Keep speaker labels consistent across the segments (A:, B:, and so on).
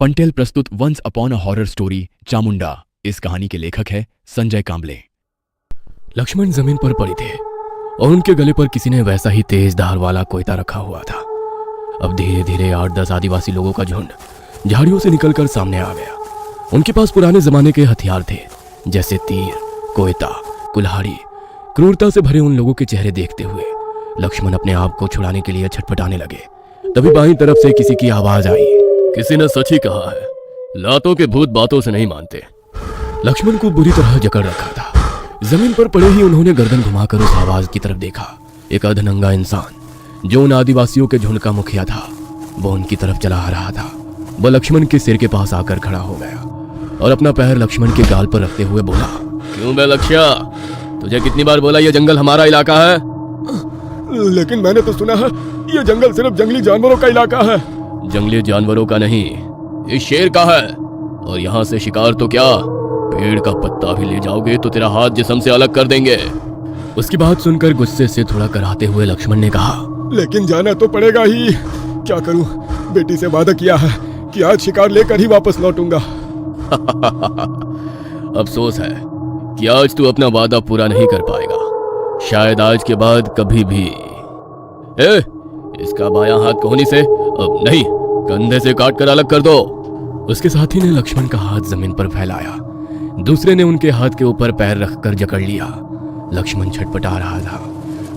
A: पंटेल प्रस्तुत once upon a horror story Chamunda. इस कहानी के लेखक है संजय कांबले।
B: लक्ष्मण जमीन पर पड़े थे और उनके गले पर किसी ने वैसा ही तेज धार वाला कोयता रखा हुआ था। अब धीरे धीरे 8-10 आदिवासी लोगों का झुंड झाड़ियों से निकलकर सामने आ गया। उनके पास पुराने जमाने के हथियार थे, जैसे तीर, कोयता, कुल्हाड़ी। क्रूरता से भरे उन लोगों के चेहरे देखते हुए लक्ष्मण अपने आप को छुड़ाने के लिए छटपटाने लगे। तभी बाईं तरफ से किसी की आवाज आई।
C: किसी ने सच ही कहा है, लातों के भूत बातों से नहीं मानते।
B: लक्ष्मण को बुरी तरह जकड़ रखा था। जमीन पर पड़े ही उन्होंने गर्दन घुमाकर उस आवाज की तरफ देखा। एक अधनंगा इंसान जो उन आदिवासियों के झुंड का मुखिया था, वो उनकी तरफ चला आ रहा था। वह लक्ष्मण के सिर के पास आकर खड़ा हो गया और अपना पैर लक्ष्मण के गाल पर रखते हुए बोला,
C: क्यों बे लक्ष्या, तुझे कितनी बार बोला ये जंगल हमारा इलाका है?
D: लेकिन मैंने तो सुना है ये जंगल सिर्फ जंगली जानवरों का इलाका है।
C: जंगली जानवरों का नहीं, इस शेर का है। और यहाँ से शिकार तो क्या, पेड़ का पत्ता भी ले जाओगे तो तेरा हाथ जिस्म से अलग कर देंगे।
B: उसकी बात सुनकर गुस्से से थोड़ा कराते हुए लक्ष्मण ने कहा,
D: लेकिन जाना तो पड़ेगा ही। क्या करूं, बेटी से वादा किया है कि आज शिकार लेकर ही वापस लौटूंगा।
C: अफसोस है कि आज तू अपना वादा पूरा नहीं कर पाएगा। शायद आज के बाद कभी भी। इसका बायां हाथ कोहनी से, नहीं, कंधे से काट कर अलग कर दो।
B: उसके साथी ने लक्ष्मण का हाथ जमीन पर फैलाया। दूसरे ने उनके हाथ के ऊपर पैर रखकर जकड़ लिया। लक्ष्मण छटपटा रहा था,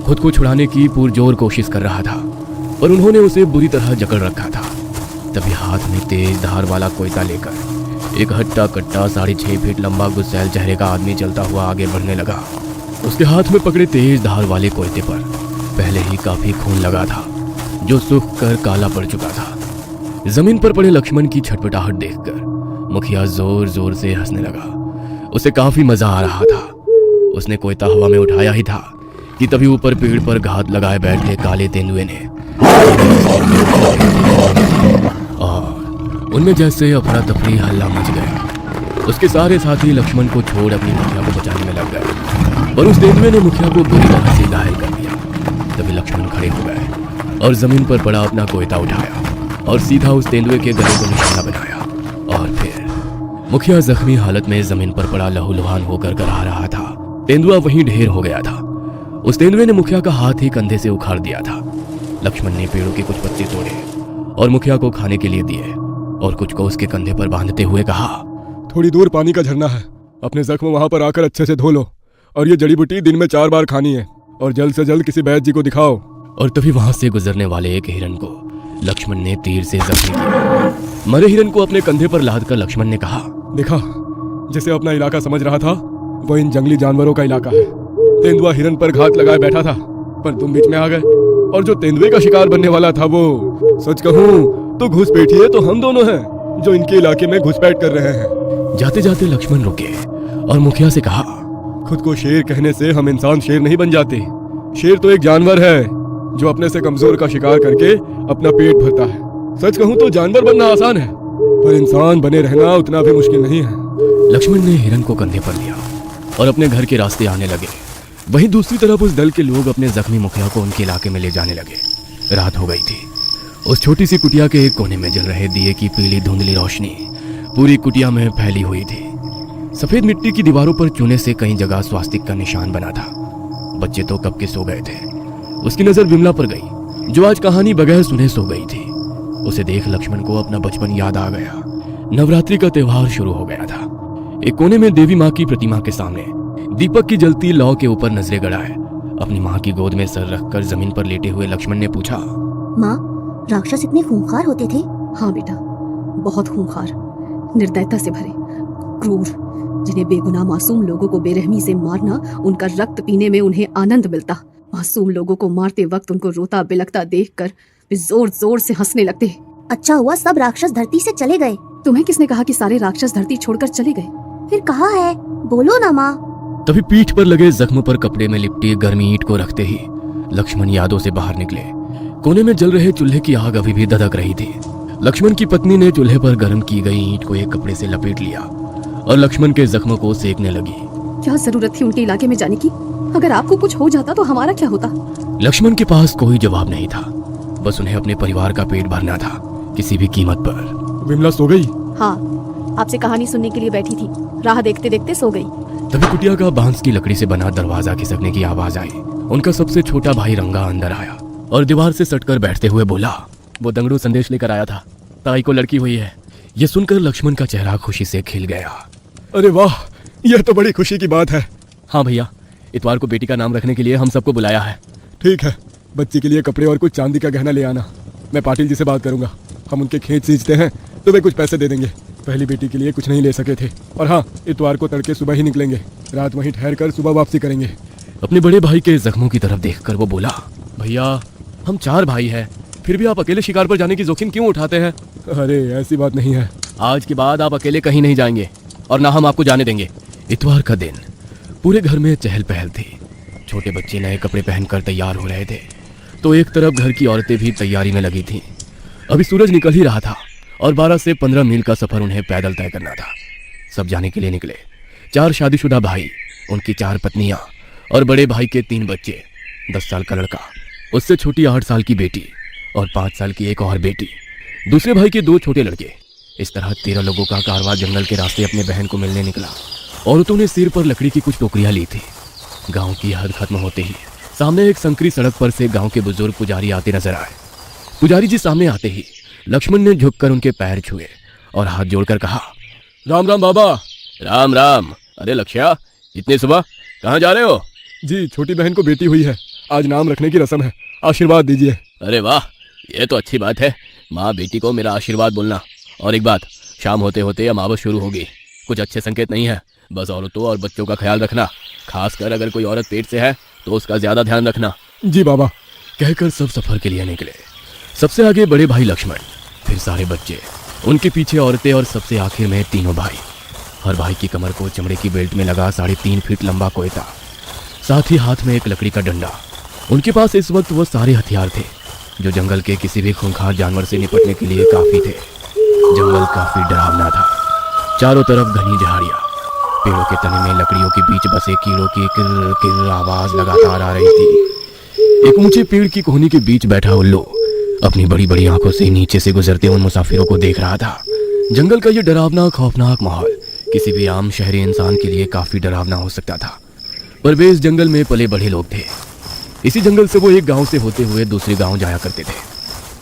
B: खुद को छुड़ाने की पुरजोर कोशिश कर रहा था, पर उन्होंने उसे बुरी तरह जकड़ रखा था। तभी हाथ में तेज धार वाला कोयता लेकर एक हट्टा कट्टा 6.5 फीट लंबा गुस्सैल चेहरे का आदमी चलता हुआ आगे बढ़ने लगा। उसके हाथ में पकड़े तेज धार वाले कोयते पर पहले ही काफी खून लगा था, जो सूख कर काला पड़ चुका था। जमीन पर पड़े लक्ष्मण की छटपटाहट देखकर मुखिया जोर जोर से हंसने लगा। उसे काफी मजा आ रहा था। उसने कोयता हवा में उठाया ही था कि तभी ऊपर पेड़ पर घात लगाए बैठे काले तेंदुए ने और उनमें जैसे अफरा तफरी हल्ला मच गया। उसके सारे साथी लक्ष्मण को छोड़ अपनी मुखिया को बचाने में लग गए, पर उस तेंदुए ने मुखिया को बुरी तरह से घायल कर दिया। तभी लक्ष्मण खड़े हो गए और जमीन पर पड़ा अपना कोयता उठाया और सीधा उस तेंदुए के गले को निशाना बनाया। और फिर मुखिया जख्मी हालत में जमीन पर पड़ा लहूलुहान होकर आ रहा था। तेंदुआ वहीं ढेर हो गया था। उस तेंदुए ने मुखिया का हाथ ही कंधे से उखाड़ दिया था। लक्ष्मण ने पेड़ों के कुछ पत्ते तोड़े और मुखिया को खाने के लिए दिए और कुछ को उसके कंधे पर बांधते हुए कहा,
D: थोड़ी दूर पानी का झरना है, अपने जख्म वहां पर आकर अच्छे से धो लो और ये जड़ी बूटी दिन में 4 बार खानी है और जल्द से जल्द किसी वैद्य जी को दिखाओ।
B: और तभी वहां से गुजरने वाले एक हिरन को लक्ष्मण ने तीर से जख्मी किया। मरे हिरन को अपने कंधे पर लादकर लक्ष्मण ने कहा,
D: देखा, जिसे अपना इलाका समझ रहा था वो इन जंगली जानवरों का इलाका है। तेंदुआ हिरन पर घात लगाए बैठा था, पर तुम बीच में आ गए और जो तेंदुए का शिकार बनने वाला था वो, सच कहूँ तो घुसपैठिए तो हम दोनों हैं जो इनके इलाके में घुसपैठ कर रहे हैं।
B: जाते जाते लक्ष्मण रुके और मुखिया से कहा,
D: खुद को शेर कहने से हम इंसान शेर नहीं बन जाते। शेर तो एक जानवर है जो अपने से कमजोर का शिकार करके अपना पेट भरता है। सच कहूँ तो जानवर बनना आसान है, पर इंसान बने रहना उतना भी मुश्किल नहीं है।
B: लक्ष्मण ने हिरन को कंधे पर लिया और अपने घर के रास्ते आने लगे। वहीं दूसरी तरफ उस दल के लोग अपने जख्मी मुखिया को उनके इलाके में ले जाने लगे। रात हो गई थी। उस छोटी सी कुटिया के एक कोने में जल रहे दिए की पीली धुंधली रोशनी पूरी कुटिया में फैली हुई थी। सफेद मिट्टी की दीवारों पर चूने से कई जगह स्वास्तिक का निशान बना था। बच्चे तो कब के सो गए थे। उसकी नजर विमला पर गई, जो आज कहानी बगैर सुने सो गई थी। उसे देख लक्ष्मण को अपना बचपन याद आ गया। नवरात्रि का त्योहार शुरू हो गया था। एक कोने में देवी माँ की प्रतिमा के सामने दीपक की जलती लौ के ऊपर नजरें गड़ाए अपनी माँ की गोद में सर रखकर जमीन पर लेटे हुए लक्ष्मण ने पूछा,
E: माँ, राक्षस इतने खूंखार होते थे?
F: हाँ बेटा, बहुत खूंखार, निर्दयता से भरे, क्रूर, जिन्हें बेगुनाह मासूम लोगों को बेरहमी से मारना, उनका रक्त पीने में उन्हें आनंद मिलता। मासूम लोगों को मारते वक्त उनको रोता बिलखता देखकर वे जोर जोर से हंसने लगते।
E: अच्छा हुआ सब राक्षस धरती से चले गए।
F: तुम्हें किसने कहा कि सारे राक्षस धरती छोड़कर चले गए?
E: फिर कहाँ है, बोलो ना माँ।
B: तभी पीठ पर लगे जख्म पर कपड़े में लिपटी गर्मी ईंट को रखते ही लक्ष्मण यादों से बाहर निकले। कोने में जल रहे चूल्हे की आग अभी भी धधक रही थी। लक्ष्मण की पत्नी ने चूल्हे पर गर्म की गई ईंट को एक कपड़े से लपेट लिया और लक्ष्मण के जख्म को सेकने लगी।
F: क्या जरूरत थी उनके इलाके में जाने की? अगर आपको कुछ हो जाता तो हमारा क्या होता?
B: लक्ष्मण के पास कोई जवाब नहीं था। बस उन्हें अपने परिवार का पेट भरना था, किसी भी कीमत पर।
D: विमला सो गई?
F: हाँ, आपसे कहानी सुनने के लिए बैठी थी, राह देखते देखते सो गई।
B: तभी कुटिया का बांस की लकड़ी से बना दरवाजा खिसकने की आवाज आई। उनका सबसे छोटा भाई रंगा अंदर आया और दीवार से सटकर बैठते हुए बोला, वो दंगड़ू संदेश लेकर आया था, ताई को लड़की हुई है। ये सुनकर लक्ष्मण का चेहरा खुशी से खिल गया।
D: अरे वाह, यह तो बड़ी खुशी की बात है।
B: हाँ भैया, इतवार को बेटी का नाम रखने के लिए हम सबको बुलाया है।
D: ठीक है, बच्ची के लिए कपड़े और कुछ चांदी का गहना ले आना। मैं पाटिल जी से बात करूंगा, हम उनके खेत सींचते हैं तो वे कुछ पैसे दे देंगे। पहली बेटी के लिए कुछ नहीं ले सके थे। और हाँ, इतवार को तड़के सुबह ही निकलेंगे, रात वहीं ठहर कर सुबह वापसी करेंगे।
B: अपने बड़े भाई के जख्मों की तरफ देखकर वो बोला, भैया हम 4 भाई हैं, फिर भी आप अकेले शिकार पर जाने की जोखिम क्यों उठाते हैं?
D: अरे ऐसी बात नहीं है।
B: आज के बाद आप अकेले कहीं नहीं जाएंगे और ना हम आपको जाने देंगे। इतवार का दिन पूरे घर में चहल पहल थी। छोटे बच्चे नए कपड़े पहनकर तैयार हो रहे थे तो एक तरफ घर की औरतें भी तैयारी में लगी थीं। अभी सूरज निकल ही रहा था और 12 से 15 मील का सफर उन्हें पैदल तय करना था। सब जाने के लिए निकले। 4 शादीशुदा भाई, उनकी 4 पत्नियां और बड़े भाई के 3 बच्चे, 10 साल का लड़का, उससे छोटी 8 साल की बेटी और 5 साल की एक और बेटी, दूसरे भाई के 2 छोटे लड़के। इस तरह 13 लोगों का कारवां जंगल के रास्ते अपने बहन को मिलने निकला। औरतों ने सिर पर लकड़ी की कुछ टोकरियां ली थी। गांव की हद खत्म होते ही सामने एक संकरी सड़क पर से गांव के बुजुर्ग पुजारी आते नजर आए। पुजारी जी सामने आते ही लक्ष्मण ने झुककर उनके पैर छुए और हाथ जोड़कर कहा,
D: राम राम बाबा।
C: राम राम। अरे लक्ष्या, इतनी सुबह कहाँ जा रहे हो?
D: जी, छोटी बहन को बेटी हुई है, आज नाम रखने की रस्म है, आशीर्वाद दीजिए।
C: अरे वाह, ये तो अच्छी बात है। माँ बेटी को मेरा आशीर्वाद बोलना। और एक बात, शाम होते होते अमावस शुरू होगी, कुछ अच्छे संकेत नहीं है। बस औरतों और बच्चों का ख्याल रखना, खासकर अगर कोई औरत पेट से है तो उसका ज्यादा ध्यान रखना।
D: जी बाबा।
B: कहकर सब सफर के लिए निकले। सबसे आगे बड़े भाई लक्ष्मण, फिर सारे बच्चे, उनके पीछे औरतें और सबसे आखिर में तीनों भाई। हर भाई की कमर को चमड़े की बेल्ट में लगा 3.5 फीट लंबा कोयता, साथ ही हाथ में एक लकड़ी का डंडा। उनके पास इस वक्त वो सारे हथियार थे जो जंगल के किसी भी खूंखार जानवर से निपटने के लिए काफी थे। जंगल काफी डरावना था। चारों तरफ घनी झाड़ियां, पेड़ों के तने में लकड़ियों के बीच बसे कीड़ों की किर किर आवाज लगातार आ रही थी। एक ऊंचे पेड़ की कोहनी के बीच बैठा उल्लू अपनी बड़ी बड़ी आंखों से नीचे से गुजरते उन मुसाफिरों को देख रहा था। जंगल का ये डरावना खौफनाक माहौल किसी भी आम शहरी इंसान के लिए काफी डरावना हो सकता था, पर वे इस जंगल में पले बढ़े लोग थे। इसी जंगल से वो एक गांव से होते हुए दूसरे गांव जाया करते थे।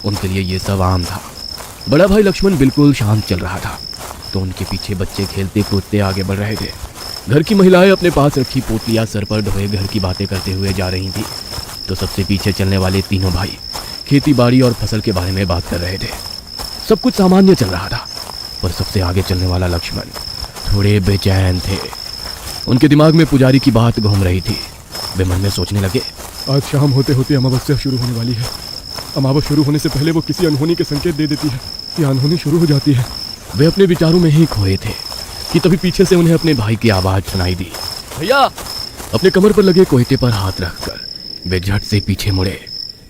B: उनके लिए ये सब आम था। बड़ा भाई लक्ष्मण बिल्कुल शांत चल रहा था तो उनके पीछे बच्चे खेलते कूदते आगे बढ़ रहे थे। घर की महिलाएं अपने पास रखी पोटलियां सर पर ढोए घर की बातें करते हुए जा रही थी तो सबसे पीछे चलने वाले तीनों भाई खेती बाड़ी और फसल के बारे में बात कर रहे थे। सब कुछ सामान्य चल रहा था, पर सबसे आगे चलने वाला लक्ष्मण थोड़े बेचैन थे। उनके दिमाग में पुजारी की बात घूम रही थी। वे मन में सोचने लगे,
D: आज शाम होते होते अमावस्या शुरू होने वाली है। अमावस शुरू होने से पहले वो किसी अनहोनी के संकेत दे देती है कि अनहोनी शुरू हो जाती है।
B: वे अपने विचारों में ही खोए थे कि तभी पीछे से उन्हें अपने भाई की आवाज सुनाई दी।
C: भैया!
B: अपने कमर पर लगे कोयते पर हाथ रखकर वे झट से पीछे मुड़े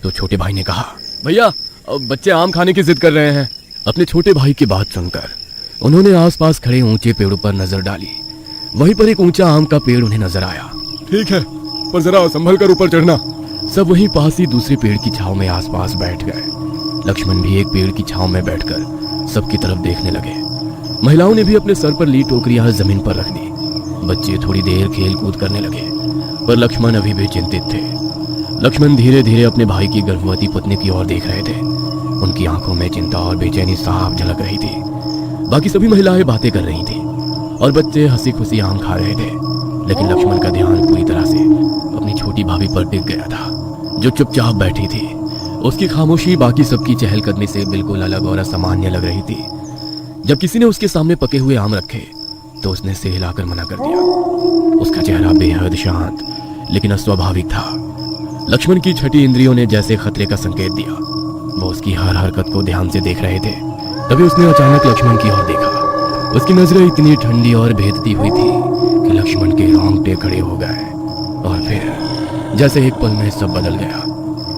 B: तो छोटे भाई ने कहा,
C: भैया, अब बच्चे आम खाने की जिद कर रहे हैं।
B: अपने छोटे भाई की बात सुनकर उन्होंने आसपास खड़े ऊंचे पेड़ों पर नजर डाली। वहीं पर एक ऊंचा आम का पेड़ उन्हें नजर आया।
D: ठीक है, पर जरा संभल कर ऊपर चढ़ना।
B: सब वहीं पास ही दूसरे पेड़ की छांव में आसपास बैठ गए। लक्ष्मण भी एक पेड़ की छांव में बैठकर सबकी तरफ देखने लगे। महिलाओं ने भी अपने सर पर ली टोकरियां जमीन पर रख दी। बच्चे थोड़ी देर खेल कूद करने लगे, पर लक्ष्मण अभी भी चिंतित थे। लक्ष्मण धीरे धीरे अपने भाई की गर्भवती पत्नी की ओर देख रहे थे। उनकी आंखों में चिंता और बेचैनी साफ झलक रही थी। बाकी सभी महिलाएं बातें कर रही थी और बच्चे हंसी खुशी आम खा रहे थे, लेकिन लक्ष्मण का ध्यान पूरी तरह से अपनी छोटी भाभी पर टिक गया था जो चुपचाप बैठी थी। उसकी खामोशी बाकी सबकी चहलकदमी से बिल्कुल अलग और असामान्य लग रही थी। जब किसी ने उसके सामने पके हुए आम रखे तो उसने सिर हिलाकर मना कर दिया। उसका चेहरा बेहद शांत लेकिन अस्वाभाविक था। लक्ष्मण की छठी इंद्रियों ने जैसे खतरे का संकेत दिया। वो उसकी हर हरकत को ध्यान से देख रहे थे। तभी उसने अचानक लक्ष्मण की ओर देखा। उसकी नजरें इतनी ठंडी और भेदती हुई थी कि लक्ष्मण के रोंगटे खड़े हो गए और फिर जैसे एक पल में सब बदल गया।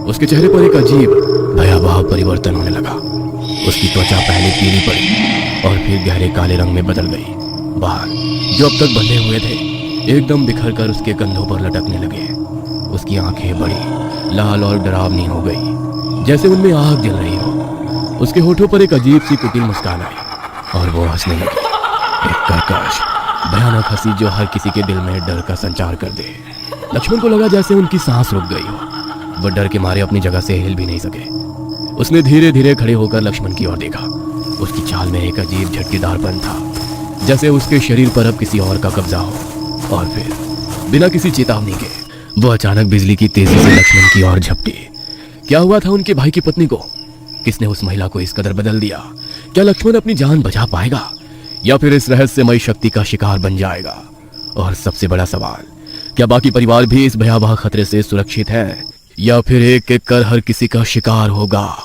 B: उसके चेहरे पर एक अजीब भयावह परिवर्तन होने लगा। उसकी त्वचा पहले पीली पड़ी और फिर गहरे काले रंग में बदल गई। बाल जो अब तक बंधे हुए थे एकदम बिखर कर उसके कंधों पर लटकने लगे। उसकी आंखें बड़ी लाल और डरावनी हो गई, जैसे उनमें आग जल रही हो। उसके होठों पर एक अजीब सी कुटिल मुस्कान आई। और वो हंसने लगी, एक कर्कश भयानक हंसी जो हर किसी के दिल में डर का संचार कर दे। लक्ष्मण को लगा जैसे उनकी सांस रुक गई हो। वह डर के मारे अपनी जगह से हिल भी नहीं सके। उसने धीरे धीरे खड़े होकर लक्ष्मण की ओर देखा। उसकी चाल में एक अजीब झटकेदारपन था, जैसे उसके शरीर पर अब किसी और का कब्जा हो। और फिर बिना किसी चेतावनी के वो अचानक बिजली की तेजी से लक्ष्मण की ओर झपटी। क्या हुआ था उनके भाई की पत्नी को? किसने उस महिला को इस कदर बदल दिया? क्या लक्ष्मण अपनी जान बचा पाएगा या फिर इस रहस्यमयी शक्ति का शिकार बन जाएगा? और सबसे बड़ा सवाल, क्या बाकी परिवार भी इस भयावह खतरे से सुरक्षित है या फिर एक एक कर हर किसी का शिकार होगा?